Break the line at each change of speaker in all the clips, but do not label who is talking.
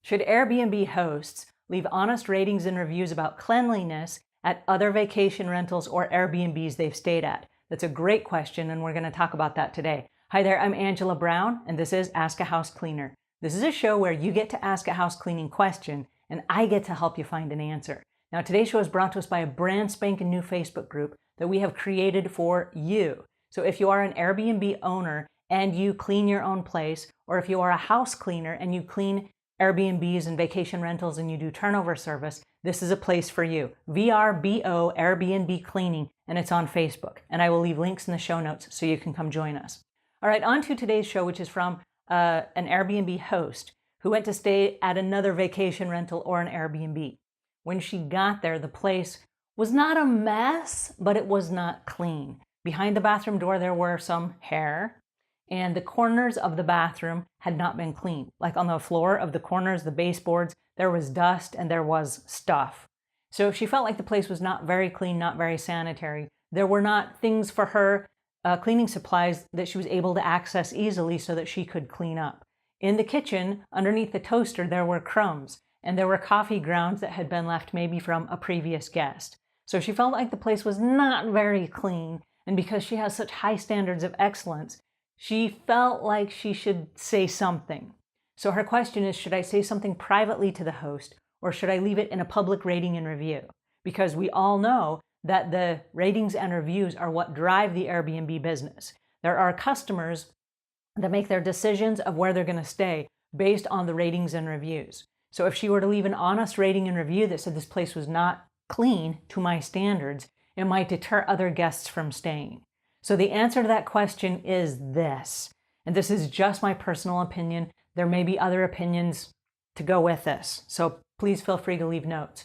Should Airbnb hosts leave honest ratings and reviews about cleanliness at other vacation rentals or Airbnbs they've stayed at? That's a great question, and we're going to talk about that today. Hi there, I'm Angela Brown, and this is Ask a House Cleaner. This is a show where you get to ask a house cleaning question, and I get to help you find an answer. Now, today's show is brought to us by a brand spanking new Facebook group that we have created for you. So if you are an Airbnb owner and you clean your own place, or if you are a house cleaner and you clean Airbnbs and vacation rentals and you do turnover service, this is a place for you. VRBO Airbnb Cleaning, and it's on Facebook. And I will leave links in the show notes so you can come join us. All right, on to today's show, which is from an Airbnb host who went to stay at another vacation rental or an Airbnb. When she got there, the place was not a mess, but it was not clean. Behind the bathroom door, there were some hair, and the corners of the bathroom had not been cleaned. Like on the floor of the corners, the baseboards, there was dust and there was stuff. So she felt like the place was not very clean, not very sanitary. There were not things for her, cleaning supplies that she was able to access easily so that she could clean up. In the kitchen, underneath the toaster, there were crumbs, and there were coffee grounds that had been left maybe from a previous guest. So she felt like the place was not very clean, and because she has such high standards of excellence, she felt like she should say something. So her question is, should I say something privately to the host, or should I leave it in a public rating and review? Because we all know that the ratings and reviews are what drive the Airbnb business. There are customers that make their decisions of where they're going to stay based on the ratings and reviews. So if she were to leave an honest rating and review that said this place was not clean to my standards, it might deter other guests from staying. So the answer to that question is this, and this is just my personal opinion. There may be other opinions to go with this, so please feel free to leave notes.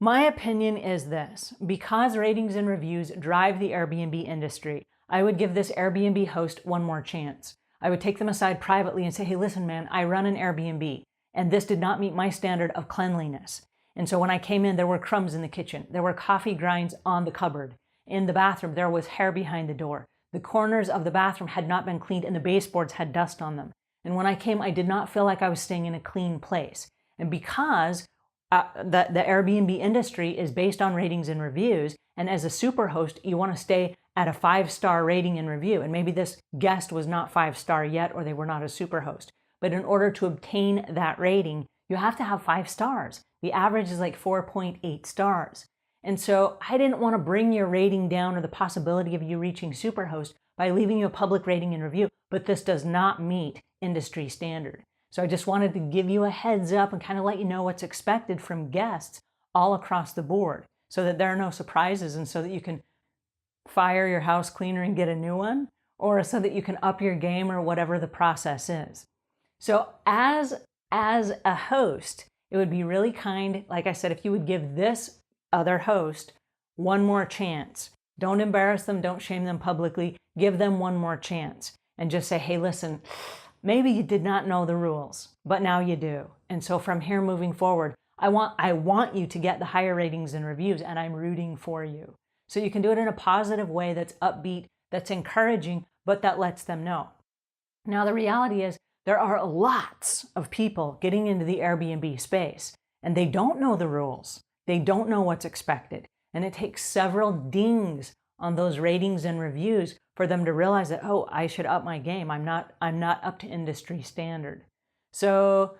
My opinion is this: because ratings and reviews drive the Airbnb industry, I would give this Airbnb host one more chance. I would take them aside privately and say, hey, listen, man, I run an Airbnb, and this did not meet my standard of cleanliness. And so when I came in, there were crumbs in the kitchen. There were coffee grinds on the cupboard. In the bathroom, there was hair behind the door. The corners of the bathroom had not been cleaned and the baseboards had dust on them. And when I came, I did not feel like I was staying in a clean place. And because the Airbnb industry is based on ratings and reviews, and as a superhost, you want to stay at a 5-star rating and review. And maybe this guest was not 5-star yet, or they were not a superhost. But in order to obtain that rating, you have to have 5 stars. The average is like 4.8 stars. And so I didn't want to bring your rating down or the possibility of you reaching superhost by leaving you a public rating and review, but this does not meet industry standard. So I just wanted to give you a heads up and kind of let you know what's expected from guests all across the board so that there are no surprises, and so that you can fire your house cleaner and get a new one, or so that you can up your game, or whatever the process is. So as a host, it would be really kind, like I said, if you would give this other host one more chance. Don't embarrass them, don't shame them publicly. Give them one more chance and just say, hey, listen, maybe you did not know the rules, but now you do. And so from here moving forward, I want you to get the higher ratings and reviews, and I'm rooting for you. So you can do it in a positive way that's upbeat, that's encouraging, but that lets them know. Now, the reality is there are lots of people getting into the Airbnb space, and they don't know the rules. They don't know what's expected. And it takes several dings on those ratings and reviews for them to realize that, oh, I should up my game. I'm not up to industry standard. So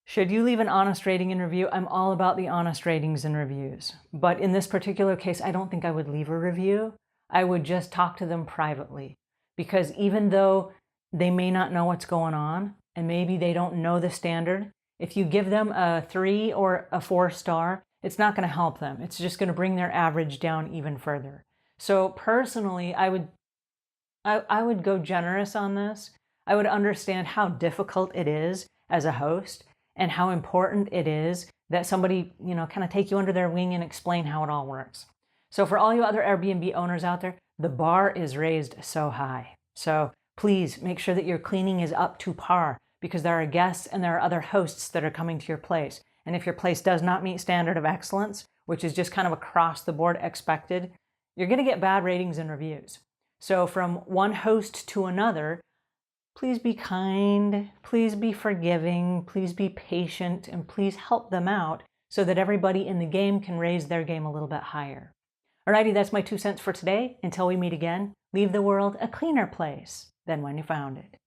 should you leave an honest rating and review? I'm all about the honest ratings and reviews. But in this particular case, I don't think I would leave a review. I would just talk to them privately. Because even though they may not know what's going on, and maybe they don't know the standard, if you give them a 3 or a 4-star, it's not going to help them. It's just going to bring their average down even further. So personally, I would go generous on this. I would understand how difficult it is as a host, and how important it is that somebody, kind of take you under their wing and explain how it all works. So for all you other Airbnb owners out there, the bar is raised so high. So please make sure that your cleaning is up to par, because there are guests and there are other hosts that are coming to your place. And if your place does not meet standard of excellence, which is just kind of across the board expected, you're going to get bad ratings and reviews. So from one host to another, Please be kind, please be forgiving, please be patient, and please help them out so that everybody in the game can raise their game a little bit higher. Alrighty, that's my 2 cents for today. Until we meet again, leave the world a cleaner place than when you found it.